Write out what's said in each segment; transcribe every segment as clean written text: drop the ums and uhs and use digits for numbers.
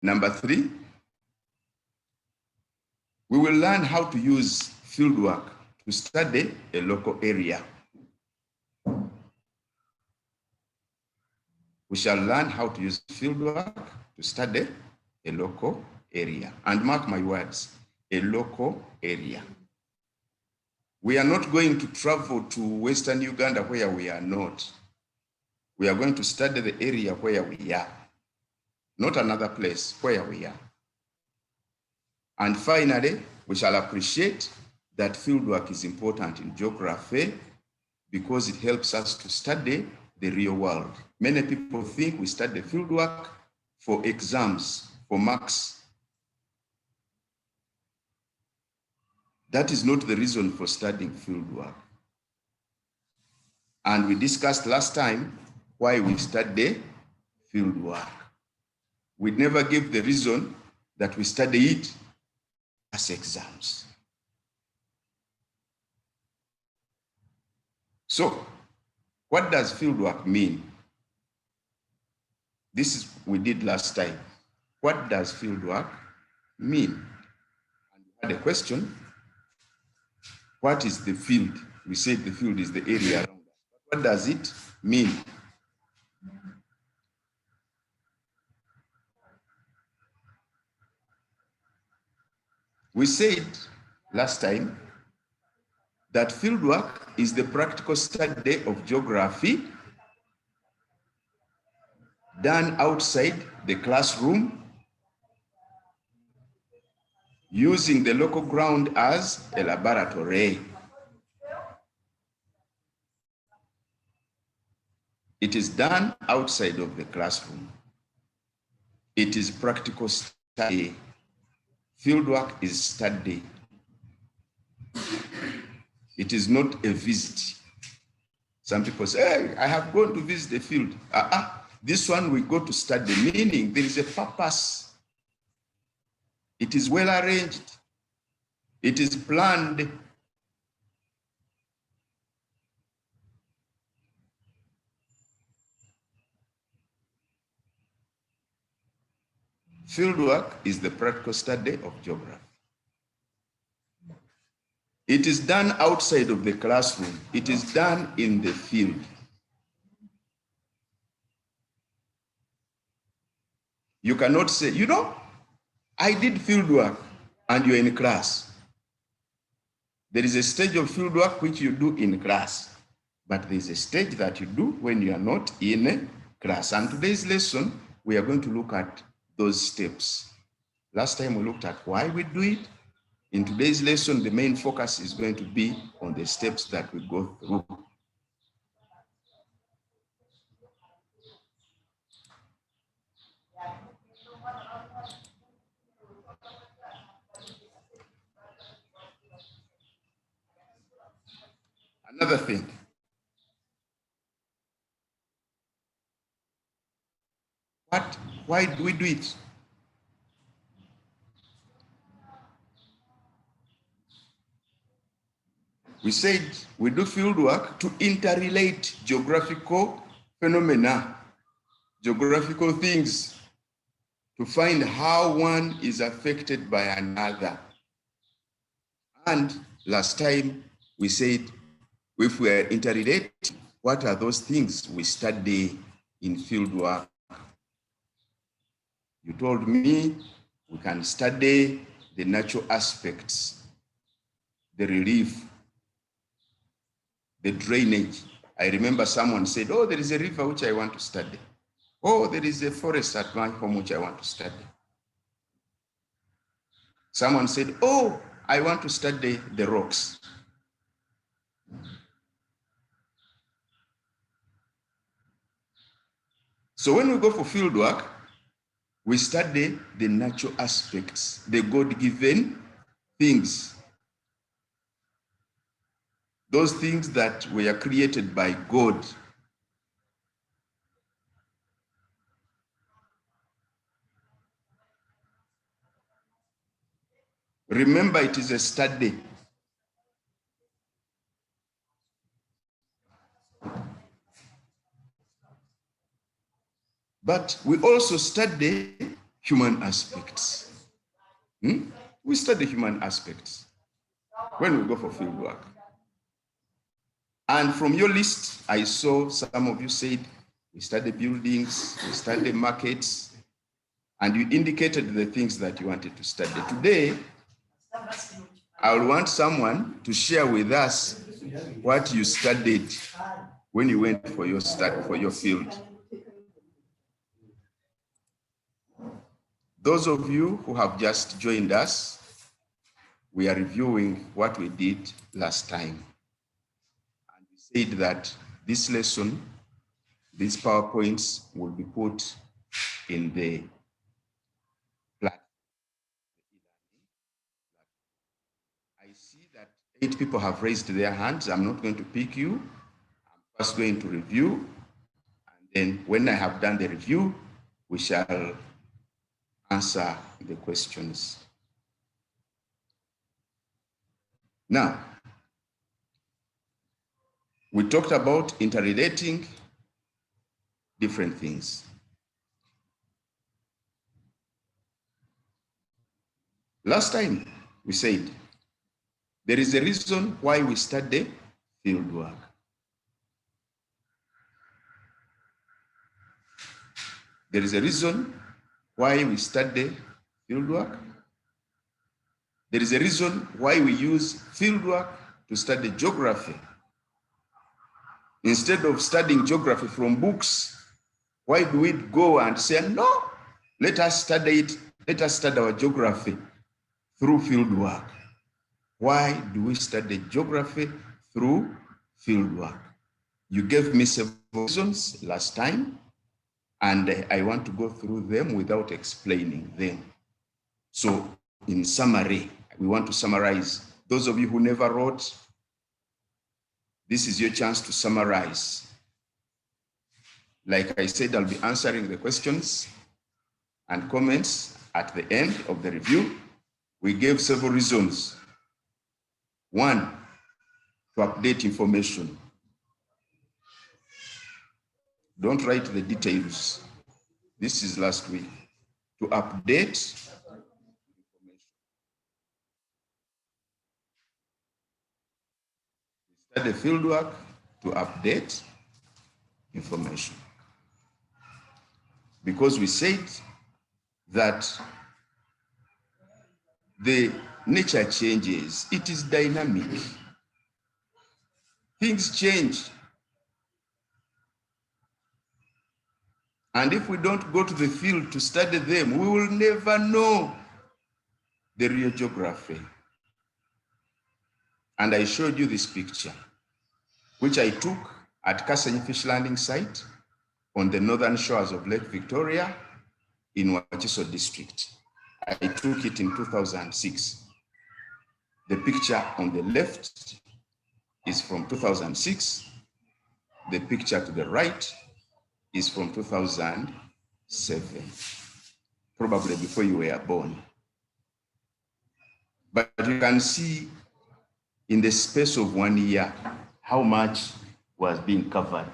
Number 3, we will learn how to use fieldwork to study a local area. We shall learn how to use fieldwork to study a local area. And mark my words, a local area. We are not going to travel to Western Uganda where we are not. We are going to study the area where we are, not another place, where we are. And finally, we shall appreciate that fieldwork is important in geography because it helps us to study the real world. Many people think we study fieldwork for exams, for marks. That is not the reason for studying fieldwork. And we discussed last time why we study fieldwork. We never gave the reason that we study it as exams. So, what does fieldwork mean? This is we did last time. What does fieldwork mean? And we had a question. What is the field? We said the field is the area around us. What does it mean? We said last time that fieldwork is the practical study of geography done outside the classroom using the local ground as a laboratory. It is done outside of the classroom. It is practical study. Fieldwork is study. It is not a visit. Some people say, hey, I have gone to visit the field. This one we go to study, meaning there is a purpose. It is well arranged. It is planned. Fieldwork is the practical study of geography. It is done outside of the classroom. It is done in the field. You cannot say, you know, I did field work and you're in class. There is a stage of field work which you do in class, but there's a stage that you do when you are not in class. And today's lesson, we are going to look at those steps. Last time we looked at why we do it. In today's lesson, the main focus is going to be on the steps that we go through. Another thing. Why do we do it? We said we do field work to interrelate geographical phenomena, geographical things, to find how one is affected by another. And last time we said, if we are interrelated, what are those things we study in field work? You told me we can study the natural aspects, the relief, the drainage. I remember someone said, oh, there is a river which I want to study. Oh, there is a forest at my home which I want to study. Someone said, oh, I want to study the rocks. So when we go for field work, we study the natural aspects, the God-given things. Those things that were created by God. Remember, it is a study. But we also study human aspects. We study human aspects when we go for field work. And from your list, I saw some of you said, we study buildings, we study markets, and you indicated the things that you wanted to study. Today, I will want someone to share with us what you studied when you went for your study, for your field. Those of you who have just joined us, we are reviewing what we did last time. And we said that this lesson, these PowerPoints will be put in the platform. I see that 8 people have raised their hands. I'm not going to pick you. I'm first going to review. And then when I have done the review, we shall answer the questions. Now, we talked about interrelating different things. Last time, we said, there is a reason why we study field work. There is a reason why we study field work. There is a reason why we use field work to study geography. Instead of studying geography from books, why do we go and say, no, let us study it, let us study our geography through field work? Why do we study geography through field work? You gave me several reasons last time, and I want to go through them without explaining them. So in summary, we want to summarize. Those of you who never wrote, this is your chance to summarize. Like I said, I'll be answering the questions and comments at the end of the review. We gave several reasons. 1, to update information. Don't write the details. This is last week. To update information. We study fieldwork to update information. Because we said that the nature changes, it is dynamic. Things change. And if we don't go to the field to study them, we will never know the real geography. And I showed you this picture, which I took at Kasenyi Fish Landing Site on the northern shores of Lake Victoria in Wachiso district. I took it in 2006. The picture on the left is from 2006. The picture to the right is from 2007, probably before you were born. But you can see in the space of 1 year, how much was being covered.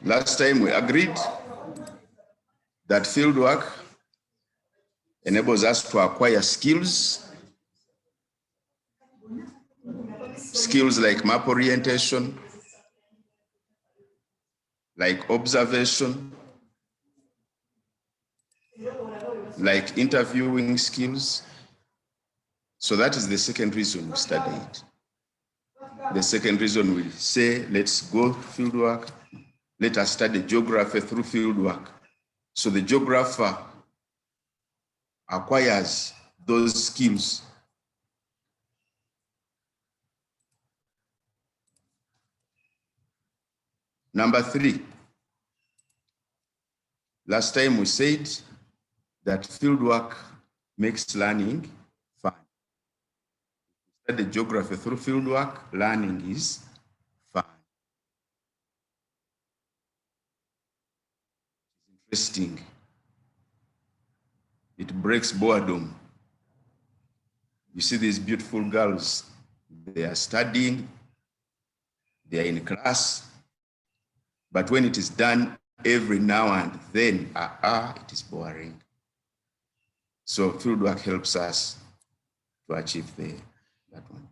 Last time we agreed that fieldwork enables us to acquire skills like map orientation, like observation, like interviewing skills. So that is the second reason we study it. The second reason we say, let's go fieldwork. Let us study geography through fieldwork. So the geographer acquires those skills. Number 3, last time we said that fieldwork makes learning fun. Study geography through fieldwork, learning is fun. It's interesting. It breaks boredom. You see these beautiful girls, they are studying, they are in class, but when it is done every now and then, it is boring. So fieldwork helps us to achieve that one.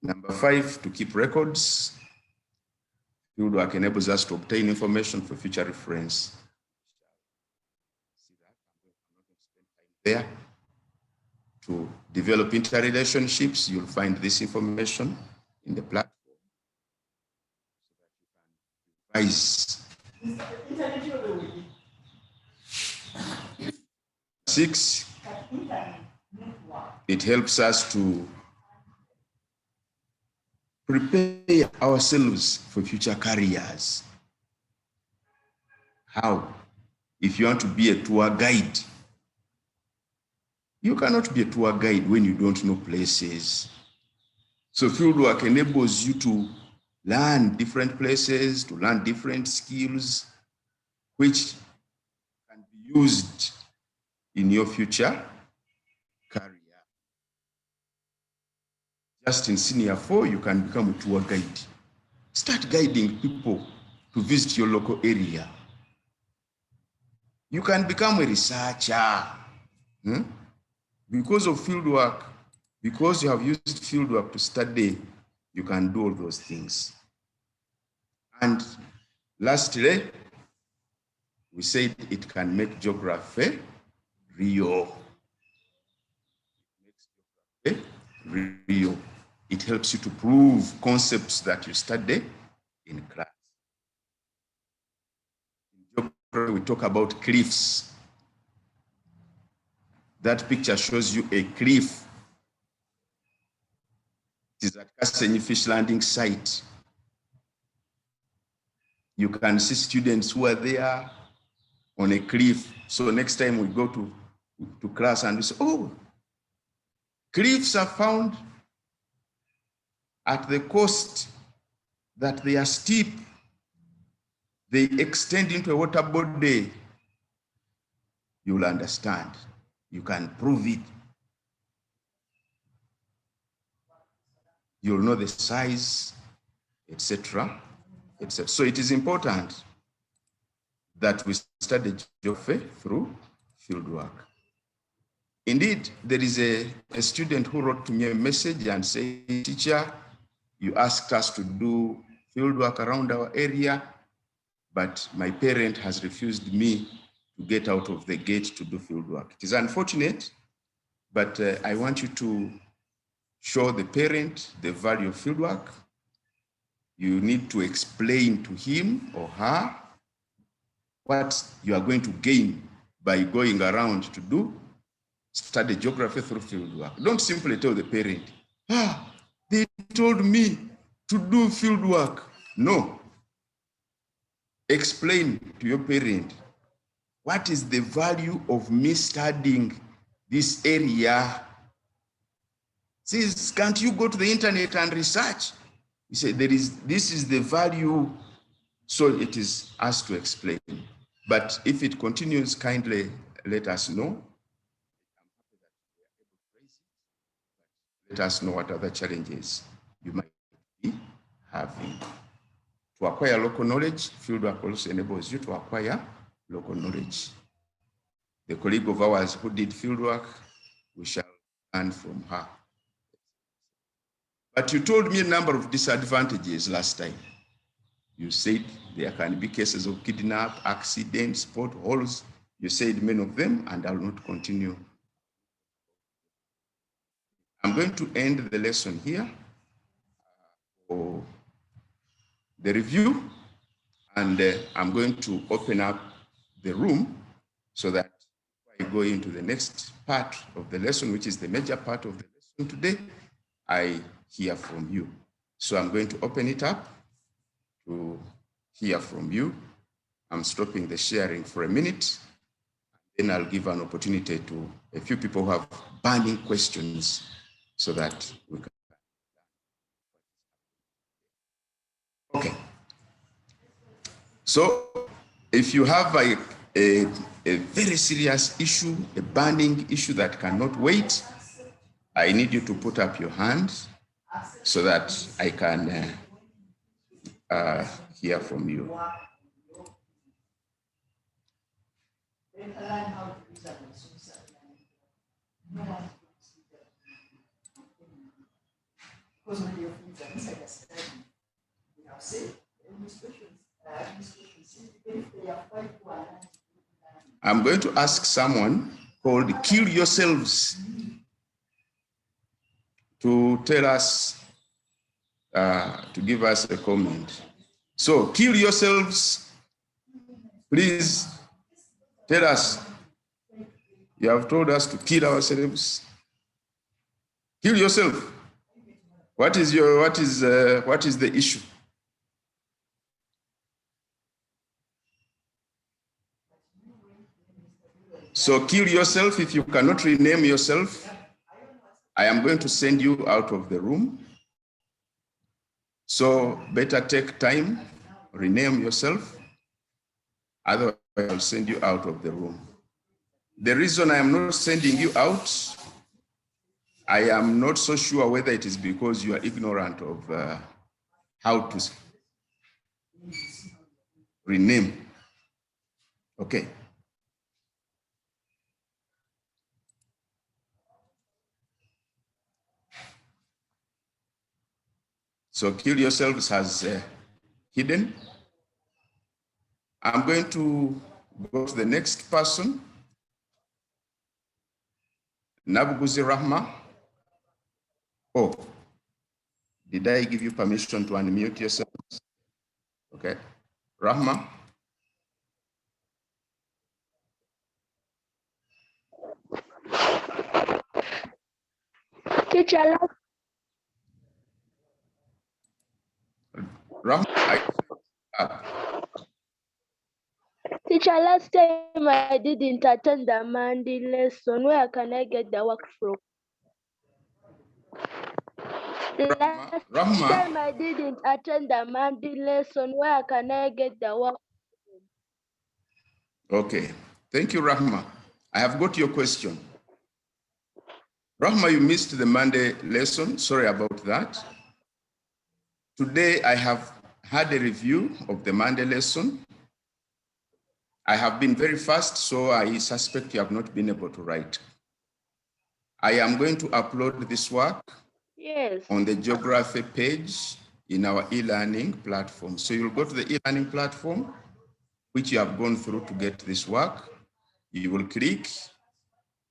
Number 5, to keep records. Fieldwork enables us to obtain information for future reference. See that? I'm not going to spend time there. To develop interrelationships, you'll find this information in the platform so that you can revise. 6, it helps us to prepare ourselves for future careers. How? If you want to be a tour guide, you cannot be a tour guide when you don't know places. So fieldwork enables you to learn different places, to learn different skills, which can be used in your future career. Just in senior 4, you can become a tour guide. Start guiding people to visit your local area. You can become a researcher. Because of fieldwork, because you have used fieldwork to study, you can do all those things. And lastly, we said it can make geography real. It makes geography real. It helps you to prove concepts that you study in class. In geography, we talk about cliffs. That picture shows you a cliff. It is at Kasenyi Fish Landing Site. You can see students who are there on a cliff. So next time we go to class and we say, oh, cliffs are found at the coast, that they are steep. They extend into a water body. You will understand. You can prove it. You'll know the size, etc., etc. So it is important that we study geography through fieldwork. Indeed, there is a student who wrote to me a message and said, teacher, you asked us to do fieldwork around our area, but my parent has refused me to get out of the gate to do fieldwork. It is unfortunate, but I want you to show the parent the value of fieldwork. You need to explain to him or her what you are going to gain by going around to study geography through fieldwork. Don't simply tell the parent, they told me to do fieldwork. No. Explain to your parent, what is the value of me studying this area? Says, can't you go to the internet and research? He said, this is the value. So it is us to explain. But if it continues, kindly let us know. Let us know what other challenges you might be having. to acquire local knowledge. Fieldwork also enables you to acquire local knowledge. The colleague of ours who did fieldwork, we shall learn from her. But you told me a number of disadvantages last time. You said there can be cases of kidnap, accidents, potholes. You said many of them, and I'll not continue. I'm going to end the lesson here for the review, and I'm going to open up the room so that I go into the next part of the lesson, which is the major part of the lesson today. I hear from you. So I'm going to open it up to hear from you. I'm stopping the sharing for a minute. Then I'll give an opportunity to a few people who have burning questions so that we can. Okay. So if you have a very serious issue, a burning issue that cannot wait, I need you to put up your hand so that I can hear from you. I'm going to ask someone called Kill Yourselves to tell us, to give us a comment. So Kill Yourselves, please tell us. You have told us to kill ourselves. Kill yourself. What is the issue? So kill yourself. If you cannot rename yourself, I am going to send you out of the room. So better take time, rename yourself. Otherwise, I'll send you out of the room. The reason I am not sending you out, I am not so sure whether it is because you are ignorant of how to rename. Okay. So Kill Yourselves has hidden. I'm going to go to the next person. Nabuguzi Rahma. Oh, did I give you permission to unmute yourself? Okay. Rahma. Teacher, Rahma, teacher, last time I didn't attend the Monday lesson. Where can I get the work from? Last Rahma. time I didn't attend the Monday lesson. Where can I get the work from? Okay. Thank you, Rahma. I have got your question. Rahma, you missed the Monday lesson. Sorry about that. Today, I have had a review of the Monday lesson. I have been very fast, so I suspect you have not been able to write. I am going to upload this work on the geography page in our e-learning platform. So you'll go to the e-learning platform, which you have gone through to get this work. You will click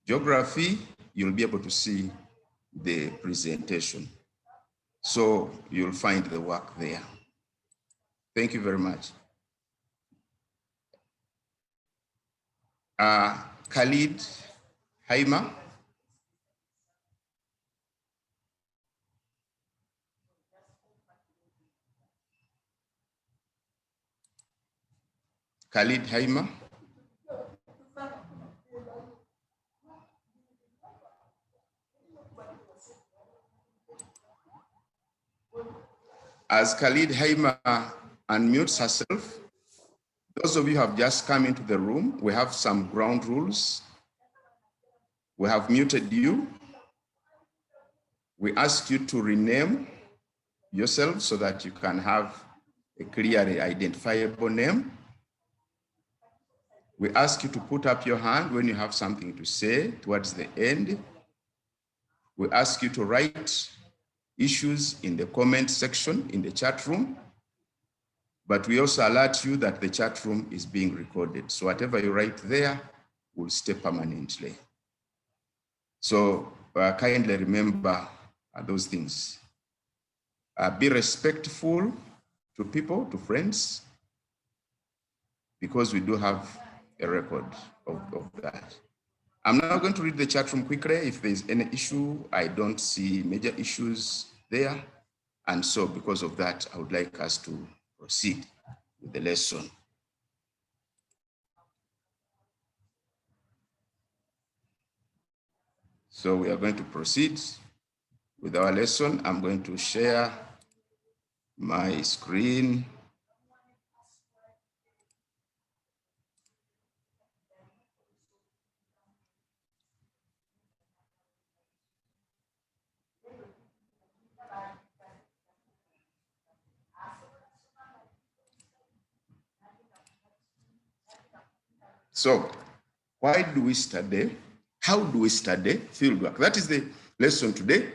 geography, you'll be able to see the presentation. So you'll find the work there. Thank you very much. Khalid Haima. Khalid Haima. As Khalid Haima unmutes herself, those of you who have just come into the room, we have some ground rules. We have muted you. We ask you to rename yourself so that you can have a clearly identifiable name. We ask you to put up your hand when you have something to say towards the end. We ask you to write issues in the comment section in the chat room, but we also alert you that the chat room is being recorded. So whatever you write there will stay permanently. So kindly remember those things. Be respectful to people, to friends, because we do have a record of that. I'm now going to read the chat room quickly. If there's any issue, I don't see major issues there. And so because of that, I would like us to proceed with the lesson. So we are going to proceed with our lesson. I'm going to share my screen. So why do we study? How do we study fieldwork? That is the lesson today.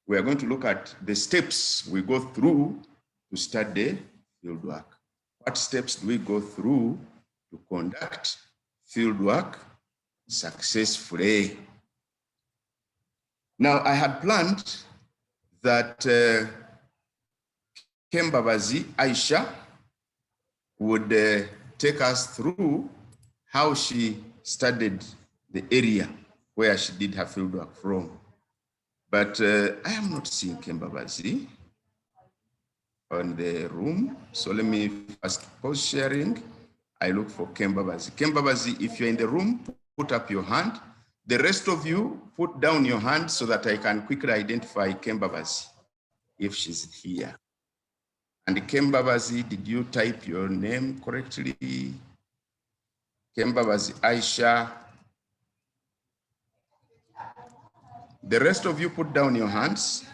We are going to look at the steps we go through to study fieldwork. What steps do we go through to conduct fieldwork successfully? Now, I had planned that Kembabazi Aisha would take us through how she studied the area where she did her fieldwork from. But I am not seeing Kembabazi on the room. So let me first pause sharing. I look for Kembabazi. Kembabazi, if you're in the room, put up your hand. The rest of you, put down your hand so that I can quickly identify Kembabazi if she's here. And Kembabazi, did you type your name correctly? Kembabazi Aisha. The rest of you put down your hands.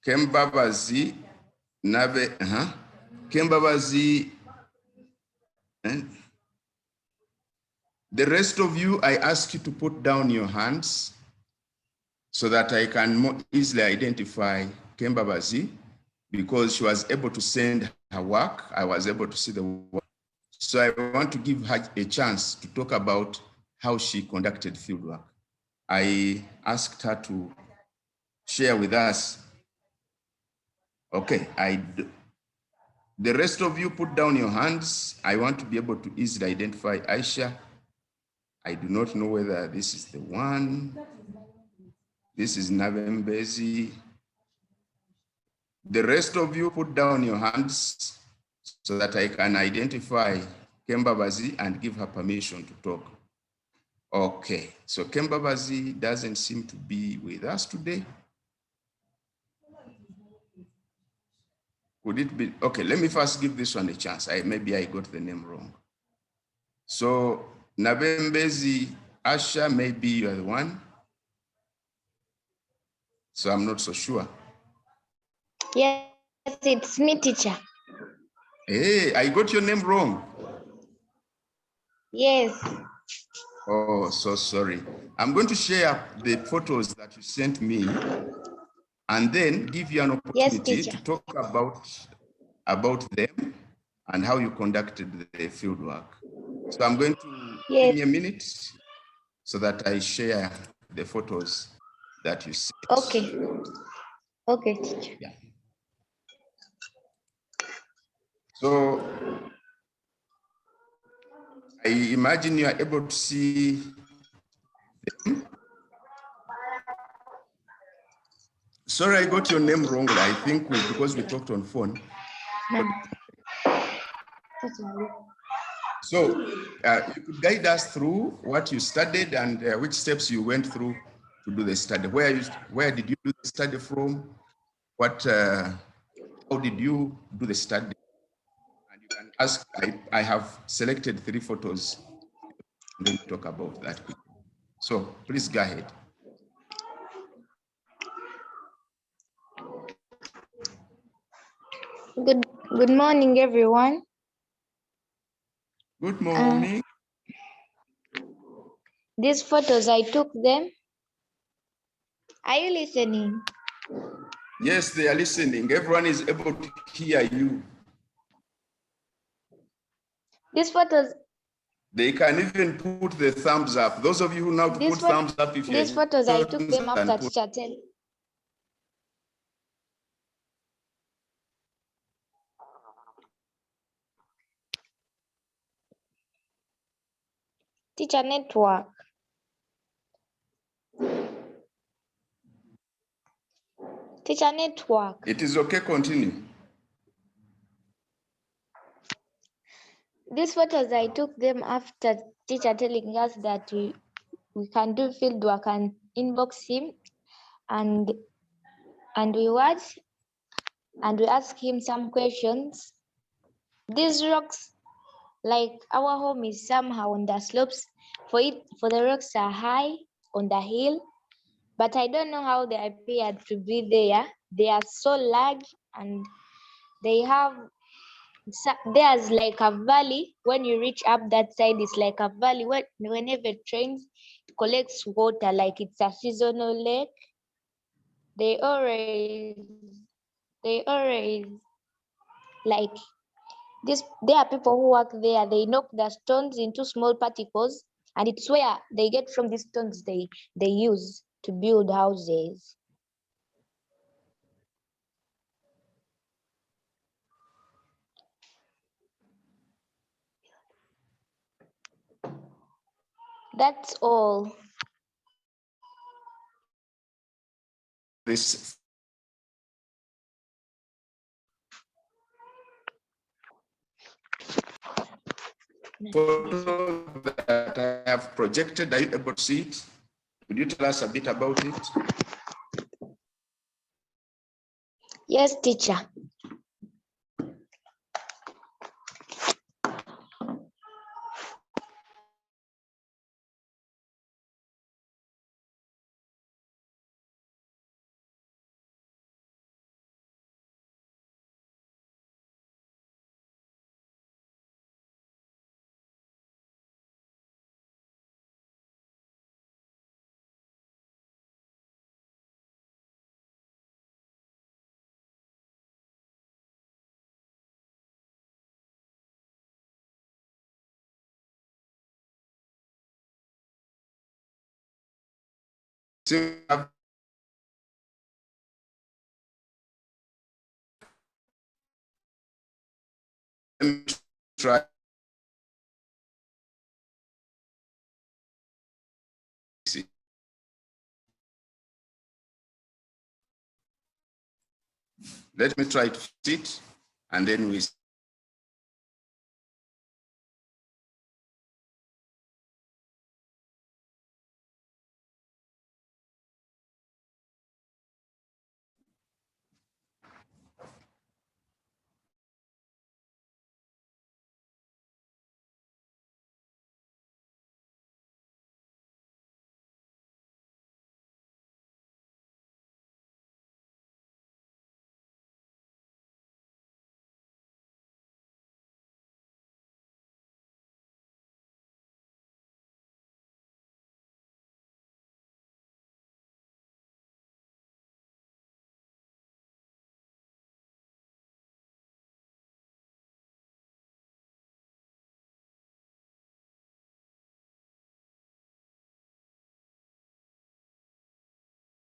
Kembabazi Nabe, Kembabazi. The rest of you, I ask you to put down your hands so that I can more easily identify Kembabazi, because she was able to send her work. I was able to see the work. So I want to give her a chance to talk about how she conducted fieldwork. I asked her to share with us. Okay, the rest of you put down your hands. I want to be able to easily identify Aisha. I do not know whether this is the one. This is Navembezi. The rest of you put down your hands so that I can identify Kembabazi and give her permission to talk. Okay, so Kembabazi doesn't seem to be with us today. Could it be? Okay, let me first give this one a chance. Maybe I got the name wrong. So Nabembezi Asha, maybe you're the one. So I'm not so sure. Yes, it's me, teacher. Hey, I got your name wrong. Yes. Oh, so sorry. I'm going to share the photos that you sent me and then give you an opportunity to talk about them and how you conducted the field work. So I'm going to give me a minute so that I share the photos that you sent. Okay. Okay, teacher. Yeah. So I imagine you are able to see them. Sorry, I got your name wrong. I think because we talked on phone. So you could guide us through what you studied and which steps you went through to do the study. Where did you do the study from? How did you do the study? And you can ask, I have selected 3 photos. I'm going to talk about that quickly. So please go ahead. Good morning, everyone. Good morning. These photos, I took them. Are you listening? Yes, they are listening. Everyone is able to hear you. These photos. They can even put the thumbs up. Those of you who know to put thumbs up if you're These photos, I took them after teacher tell. Teacher network. Teacher network. It is okay, continue. These photos, I took them after teacher telling us that we can do field work and inbox him and we watch and we ask him some questions. These rocks, like our home is somehow on the slopes, for the rocks are high on the hill, but I don't know how they appeared to be there. They are so large and they have, there's like a valley. When you reach up that side, it's like a valley. Whenever it rains, it collects water like it's a seasonal lake. They always like this. There are people who work there. They knock the stones into small particles, and it's where they get from these stones they use to build houses. That's all. This photo that I have projected, are you able to see it? Could you tell us a bit about it? Yes, teacher. Try. Let me try to sit and then we